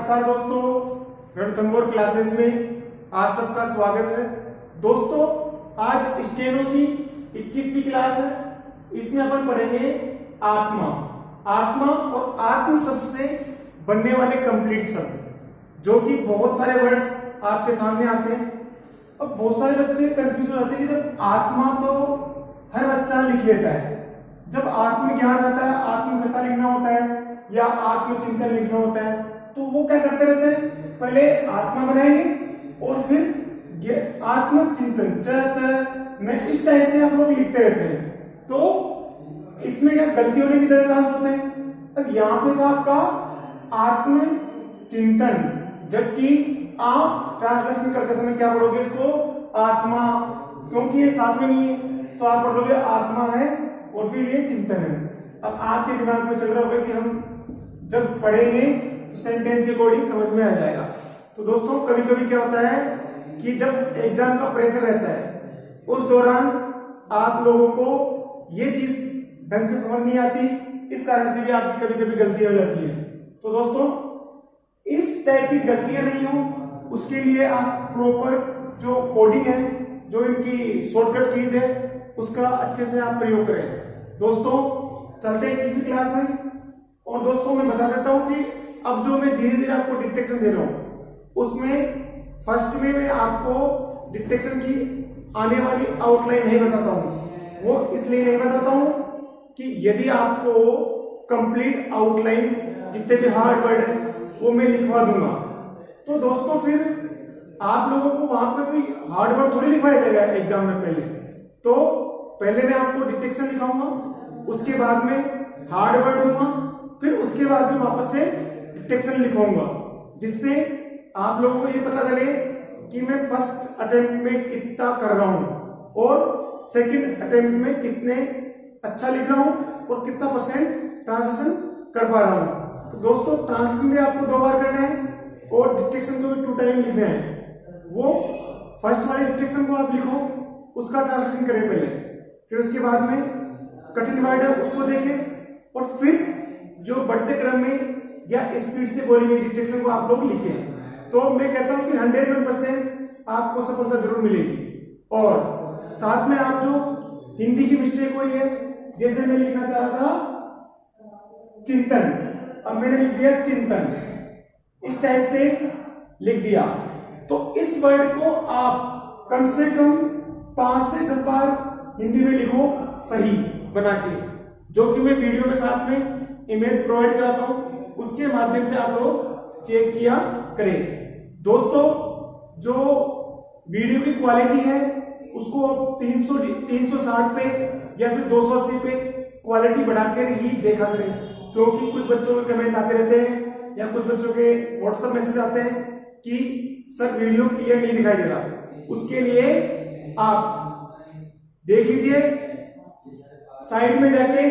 नमस्कार दोस्तों, रणथंभौर क्लासेस में आप सबका स्वागत है। दोस्तों आज स्टेनो की 21वीं क्लास है। इसमें अपन पढ़ेंगे आत्मा। आत्मा और आत्म शब्द से बनने वाले कंप्लीट शब्द, जो कि बहुत सारे वर्ड्स आपके सामने आते हैं। अब बहुत सारे बच्चे कंफ्यूज हो जाते हैं कि जब आत्मा तो हर बच्चा लिख लेता है, जब आत्मज्ञान आता है, आत्मकथा लिखना होता है या आत्मचिंतन लिखना होता है, तो वो क्या करते रहते हैं, पहले आत्मा बनाएंगे और फिर आत्मचिंतन इस टाइप से हम लोग लिखते रहते हैं। तो इसमें क्या गलती होने की ज्यादा चांस होते हैं। अब यहाँ पे था आपका आत्मचिंतन, जबकि आप ट्रांसलेशन करते समय क्या पढ़ोगे, इसको आत्मा, क्योंकि ये साथ में नहीं है तो आप पढ़ोगे आत्मा है और फिर ये चिंतन है। अब आपके दिमाग में चल रहा होगा कि हम जब पढ़ेंगे तो सेंटेंस के अकॉर्डिंग समझ में आ जाएगा। तो दोस्तों कभी कभी क्या होता है कि जब एग्जाम का प्रेशर रहता है, उस दौरान आप लोगों को ये चीज ढंग से समझ नहीं आती, इस कारण से भी आपकी कभी कभी गलतियां हो जाती है। तो दोस्तों इस टाइप की गलतियां नहीं हो, उसके लिए आप प्रॉपर जो कोडिंग है, जो इनकी शॉर्टकट कीज है, उसका अच्छे से आप प्रयोग करें। दोस्तों चलते हैं किसी क्लास में। और दोस्तों मैं बता देता हूं कि अब जो मैं धीरे धीरे आपको डिक्टेशन दे रहा हूं, उसमें फर्स्ट में मैं आपको डिक्टेशन की आने वाली आउटलाइन नहीं बताता हूं। वो इसलिए नहीं बताता हूं कि यदि आपको कंप्लीट आउटलाइन जितने भी हार्ड वर्ड है वो मैं लिखवा दूंगा, तो दोस्तों फिर आप लोगों को वहां पे कोई हार्ड वर्ड थोड़ी लिखवाया जाएगा एग्जाम में। तो पहले मैं आपको डिक्टेशन लिखाऊंगा, उसके बाद में हार्ड वर्ड दूंगा, फिर उसके बाद में वापस से डिक्टेशन लिखवाऊंगा, जिससे आप लोगों को ये पता चले कि मैं फर्स्ट अटेम्प्ट में कितना कर रहा हूं और सेकंड अटेम्प्ट में कितने अच्छा लिख रहा हूं और कितना % ट्रांसलेशन कर पा रहा हूं। तो दोस्तों ट्रांसलेशन भी आपको 2 बार करना है और डिक्टेशन को भी 2 टाइम लिखना है। वो फर्स्ट वाले डिक्टेशन को आप लिखो, उसका ट्रांसलेशन करें पहले, फिर उसके बाद में कठिन वर्ड है उसको देखें और फिर जो बढ़ते क्रम में या स्पीड से बोली गई डिक्टेशन को आप लोग लिखें। तो मैं कहता हूं कि 101% आपको सफलता जरूर मिलेगी। और साथ में आप जो हिंदी की मिस्टेक हुई है, जैसे मैं लिखना चाह रहा था चिंतन, अब मैंने लिख दिया चिंतन, इस टाइप से लिख दिया। तो इस वर्ड को आप कम से कम 5 से 10 बार हिंदी में लिखो सही बना के, जो कि मैं वीडियो के साथ में इमेज प्रोवाइड कराता हूं, उसके माध्यम से आप लोग चेक किया करें। दोस्तों जो वीडियो की क्वालिटी है उसको आप 360 पे या फिर 280 पे क्वालिटी बढ़ाकर ही देखा करें, क्योंकि कुछ बच्चों के कमेंट आते रहते हैं या कुछ बच्चों के व्हाट्सएप मैसेज आते हैं कि सर वीडियो क्लियर नहीं दिखाई दे रहा। उसके लिए आप देख लीजिए, साइड में जाके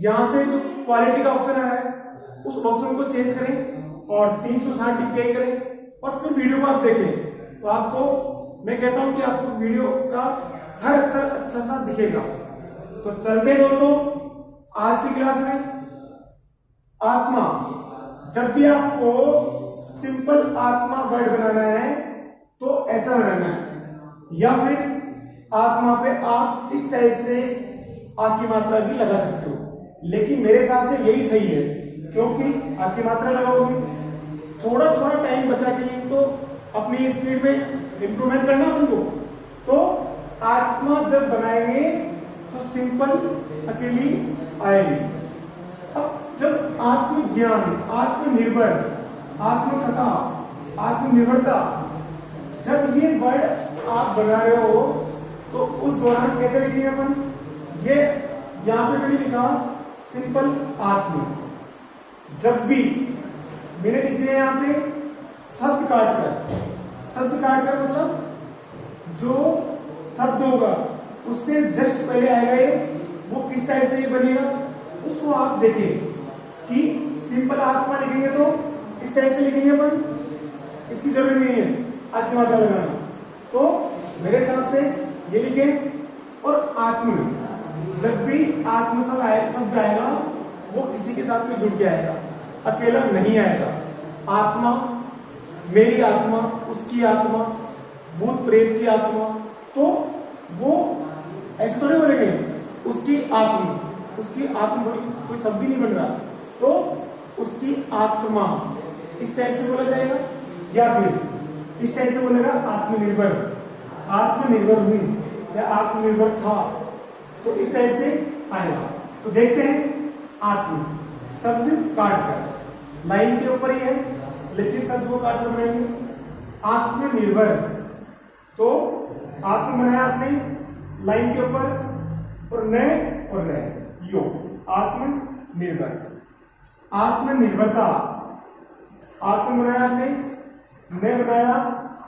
यहां से जो क्वालिटी का ऑप्शन आ रहा है उस ऑप्शन को चेंज करें और 360 DPI करें और फिर वीडियो को आप देखें। तो आपको मैं कहता हूं कि आपको वीडियो का हर अक्षर अच्छा सा दिखेगा। तो चलते हैं दोस्तों आज की क्लास में। आत्मा, जब भी आपको सिंपल आत्मा वर्ड बनाना है तो ऐसा बनाना है, या फिर आत्मा पे आप इस टाइप से आ की मात्रा भी लगा सकते हो, लेकिन मेरे हिसाब से यही सही है, क्योंकि आ की मात्रा लगाओगे थोड़ा थोड़ा टाइम बचा के ही तो अपनी स्पीड में इंप्रूवमेंट करना उनको। तो आत्मा जब बनाएंगे तो सिंपल अकेली आएगी। अब जब आत्मज्ञान, आत्मनिर्भर, आत्मकथा, आत्मनिर्भरता, जब ये वर्ड आप बना रहे हो तो उस दौरान कैसे लिखेंगे अपन, ये यहां पे मैंने लिखा सिंपल आत्म। जब भी मैंने लिख दिया यहां पे शब्द काटकर मतलब जो शब्द होगा उससे जस्ट पहले आएगा ये, वो किस टाइप से ये बनेगा उसको आप देखें कि सिंपल आत्मा लिखेंगे तो इस टाइप से लिखेंगे अपन, इसकी जरूरत नहीं है आत्म मात्रा लगाना। तो मेरे हिसाब से ये लिखें। और आत्म, जब भी आत्म शब्द आएगा वो किसी के साथ में जुड़ के आएगा, अकेला नहीं आएगा। आत्मा, मेरी आत्मा, उसकी आत्मा, भूत प्रेत की आत्मा, तो वो ऐसे थोड़ी बोलेंगे उसकी आत्मा थोड़ी, कोई शब्द ही नहीं बन रहा, तो उसकी आत्मा इस टाइप से बोला जाएगा, या फिर इस टाइप से बोलेगा आत्मनिर्भर, आत्मनिर्भर हूं या आत्मनिर्भर था, तो इस टाइप से आएगा। तो देखते हैं आत्म शब्द काट कर, लाइन के ऊपर ही है लेकिन शब्द को काट कर बनाएंगे। आत्मनिर्भर, तो आत्म बनाया आपने लाइन के ऊपर और न यो आत्मनिर्भर। आत्मनिर्भरता, आत्म बनाया आपने, न बनाया,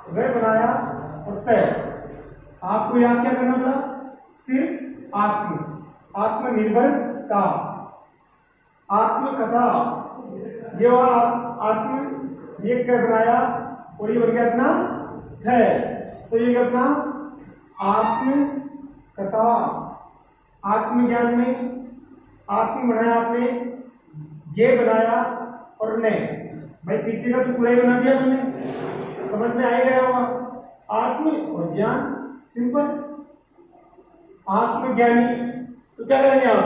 रे बनाया और तय। आपको याद क्या करना पड़ा? सिर्फ आत्मनिर्भरता। आत्मकथा, ये हुआ आत्म, ये क्या बनाया और ये बन गया अपना थे, तो ये क्या अपना आत्मकथा। आत्मज्ञान में आत्म बनाया आपने, ये बनाया और ने, भाई पीछे का तो पूरा ही बना दिया तुमने, समझ में आ ही गया होगा। आत्म और ज्ञान, सिंपल। आत्मज्ञानी, तो क्या करेंगे आप?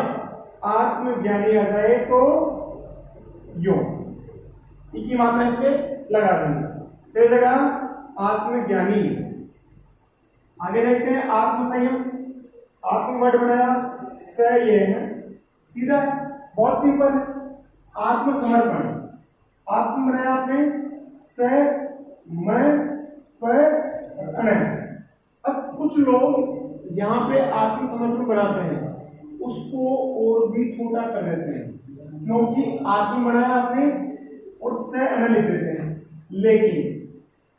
आत्मज्ञानी आ जाए तो यो ई की मात्रा इस पे लगा देंगे, फिर जगह आत्मज्ञानी। आगे देखते हैं आत्मसंयम। आत्म वर्ड बनाया, स ये है, सीधा है, बहुत सिंपल है। आत्मसमर्पण, आत्म बनाया आपने, स मैं पर अन। अब कुछ लोग यहाँ पे आत्मसमर्पण बनाते हैं, उसको और भी छोटा कर देते हैं, क्योंकि आत्म बनाया आपने और स अन लिख देते हैं। लेकिन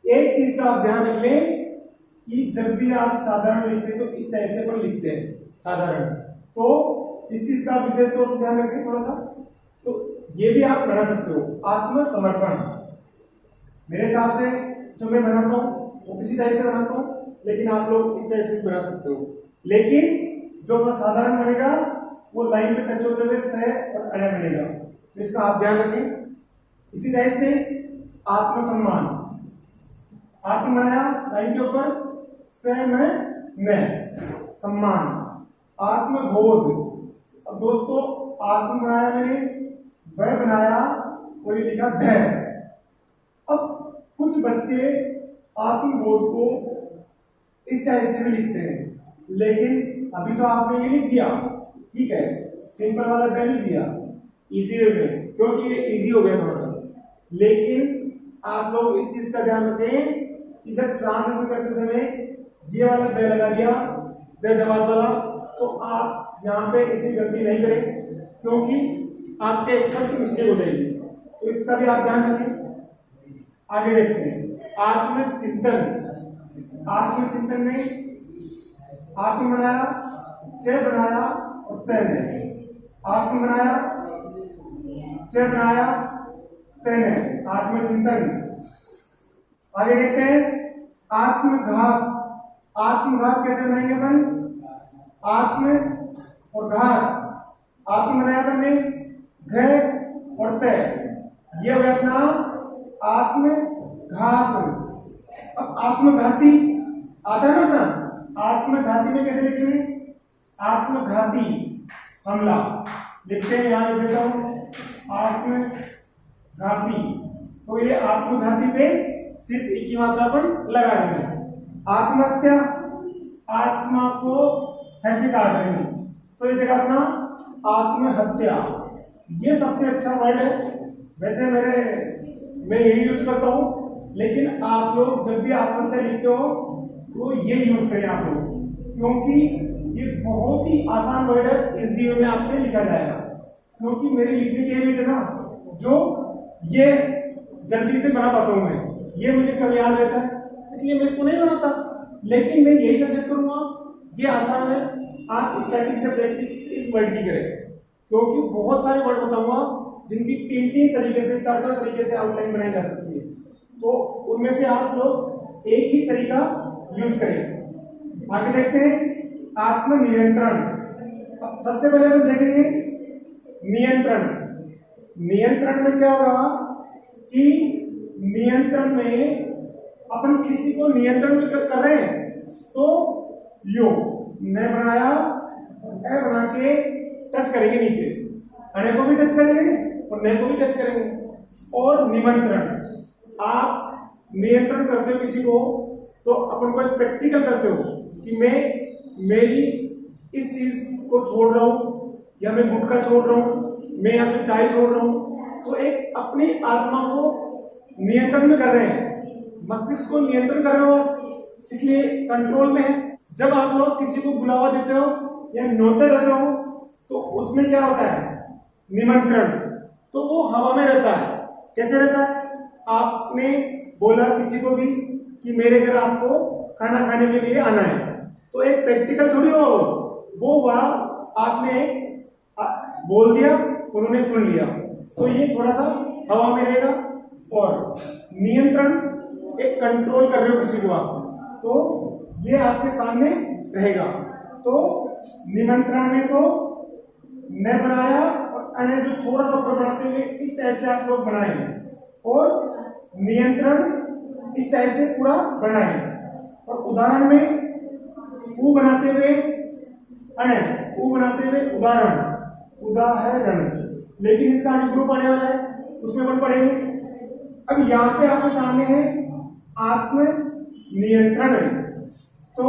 एक चीज का आप ध्यान रख लें कि जब भी आप साधारण लिखते हैं तो इस टाइप से अपन लिखते हैं साधारण, तो इस चीज का विशेष तौर से ध्यान रखें थोड़ा सा। तो ये भी आप बना सकते हो, आत्मसमर्पण। मेरे हिसाब से जो मैं बनाता हूँ वो किसी टाइप से बनाता हूँ, लेकिन आप लोग इस टाइप से बना सकते हो। लेकिन जो अपना साधारण बनेगा वो लाइन पे टच होते हुए स और अण बनेगा, तो इसका आप ध्यान रखें। इसी टाइप से आत्मसम्मान, आत्म बनाया लाइन के ऊपर, स में सम्मान। आत्मबोध, अब दोस्तों आत्म बनाया मैंने, वह बनाया और ये लिखा धैर्य। अब कुछ बच्चे आत्मबोध को इस टाइप से भी लिखते हैं, लेकिन अभी तो आपने ये लिख दिया, ठीक है, सिंपल वाला ध लिख दिया इजी वे में, क्योंकि ये इजी हो गया थोड़ा सा। लेकिन आप लोग इस चीज का ध्यान रखें कि जब ट्रांसलेशन करते समय ये वाला द लगा दिया, द दबाव वाला, तो आप यहाँ पे इसी गलती नहीं करें, क्योंकि आपके अक्षर की मिस्टेक हो जाएगी, तो इसका भी आप ध्यान रखें। आगे देखते हैं आत्मचिंतन। आत्मचिंतन में आत्म बनाया, च बनाया और तैने, आत्म बनाया, च बनाया, तैने, आत्मचिंतन। आगे देखते हैं आत्मघात। आत्मघात कैसे बनाएंगे अपन? आत्म और घात, आत्म बनाया हमने, घ और तय, ये हो गया अपना आत्मघात। अब आत्मघाती आता है ना अपना, आत्मघाती में कैसे लिखेंगे? आत्मघाती हमला लिखते हैं, यहां लिख देता हूं आत्मघाती, तो ये आत्मघाती पे सिर्फ एक ही मात्रा पर लगा देंगे। आत्महत्या, आत्मा को ऐसे काट रहे हैं, तो ये जगह अपना आत्महत्या। ये सबसे अच्छा वर्ड है, वैसे मैं यही यूज करता हूं, लेकिन आप लोग जब भी आत्महत्या लिखते हो तो ये यूज करें आप लोग, क्योंकि ये बहुत ही आसान वर्ड है, इजी वे में आपसे लिखा जाएगा। क्योंकि मेरी लिखने की हैबिट है ना, जो ये जल्दी से बना पाता हूं मैं, ये मुझे कम याद रहता है, इसलिए मैं इसको नहीं बनाता। लेकिन मैं यही सजेस्ट करूंगा, ये आसान है, आप स्टार्टिंग से प्रैक्टिस इस वर्ड की करें, क्योंकि बहुत सारे वर्ड बताऊंगा जिनकी तीन तरीके से, चार तरीके से आउटलाइन बनाई जा सकती है, तो उनमें से आप लोग एक ही तरीका यूज करें। आगे देखते हैं आत्मनियंत्रण। अब सबसे पहले हम देखेंगे नियंत्रण। नियंत्रण में क्या होगा कि नियंत्रण में अपन किसी को नियंत्रण में कर रहे हैं तो यो न बनाया ए बना के टच करेंगे नीचे, अने को भी टच करेंगे और न को भी टच करेंगे। और निमंत्रण, आप नियंत्रण करते हो किसी को तो अपन को एक प्रैक्टिकल करते हो कि मैं मेरी इस चीज को छोड़ रहा हूं, या मैं गुटखा छोड़ रहा हूं, मैं या फिर चाय छोड़ रहा हूं, तो एक अपनी आत्मा को नियंत्रण में कर रहे हैं, मस्तिष्क को नियंत्रण कर रहे हो, इसलिए कंट्रोल में है। जब आप लोग किसी को बुलावा देते हो या न्योते रहते हो तो उसमें क्या होता है, निमंत्रण, तो वो हवा में रहता है। कैसे रहता है, आपने बोला किसी को भी कि मेरे घर आपको खाना खाने के लिए आना है, तो एक प्रैक्टिकल थोड़ी हो, वो हुआ आपने बोल दिया, उन्होंने सुन लिया, तो ये थोड़ा सा हवा में रहेगा। और नियंत्रण एक कंट्रोल कर रहे हो किसी को आप, तो ये आपके सामने रहेगा। तो निमंत्रण में तो न बनाया और अने जो थोड़ा सा ऊपर बनाते हुए इस टाइप से आप लोग बनाएंगे, और नियंत्रण इस टाइप से पूरा बनाएंगे। और उदाहरण में ऊ बनाते हुए अने ऊ बनाते हुए उदाहरण, लेकिन इसका आगे ग्रुप आने वाला है, उसमें अपन पढ़ेंगे। अब यहाँ पे आपके सामने है आत्म नियंत्रण, तो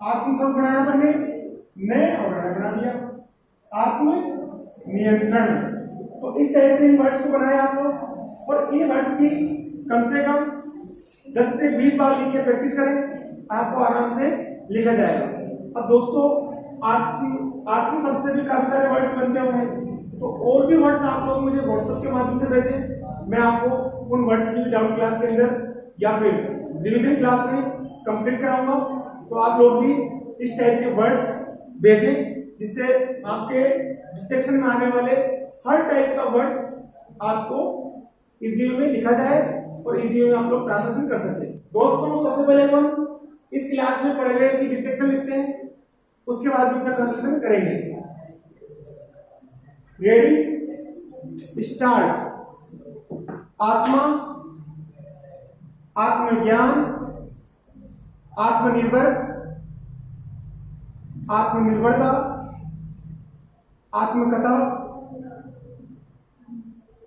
आत्म शब्द बनाया मैंने न और बना दिया आत्म नियंत्रण। तो इस तरह से इन वर्ड्स को बनाया आप लोग, और इन वर्ड्स की कम से कम 10 से 20 बार लिख के प्रैक्टिस करें, आपको आराम से लिखा जाएगा। अब दोस्तों आत्म शब्द से भी काफी सारे वर्ड्स बनते होंगे, तो और भी वर्ड्स आप लोग मुझे व्हाट्सएप के माध्यम से भेजें, मैं आपको उन वर्ड्स की भी डाउन क्लास के अंदर या फिर रिवीजन क्लास में कंप्लीट कराऊंगा। तो आप लोग भी इस टाइप के वर्ड्स भेजें, जिससे आपके डिटेक्शन में आने वाले हर टाइप का वर्ड्स आपको इजी वे में लिखा जाए और इजी वे में आप लोग ट्रांसलेशन कर सकते हैं। दोस्तों सबसे पहले हम इस क्लास में पढ़ेंगे कि डिटेक्शन लिखते हैं, उसके बाद भी इसका ट्रांसलेशन करेंगे। Ready start. आत्मा, आत्मज्ञान, आत्मनिर्भर, आत्मनिर्भरता, आत्मकथा,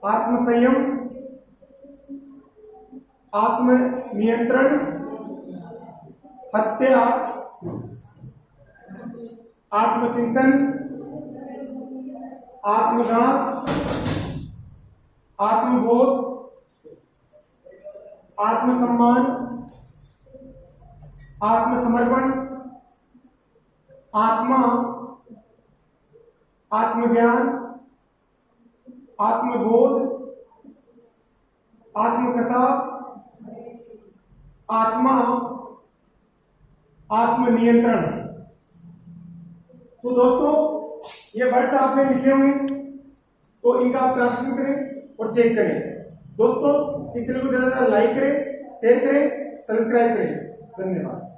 आत्मसंयम, आत्मनियंत्रण, हत्या, आत्मचिंतन, आत्मघात, आत्मबोध, आत्मसम्मान, आत्मसमर्पण, आत्मा, आत्मज्ञान, आत्मबोध, आत्मकथा, आत्मा, आत्मनियंत्रण। तो दोस्तों ये वर्ड्स आपने लिखे होंगे, तो इनका आप ट्रांसलेशन करें और चेक करें। दोस्तों इस चैनल को ज्यादा लाइक करें, शेयर करें, सब्सक्राइब करें। धन्यवाद।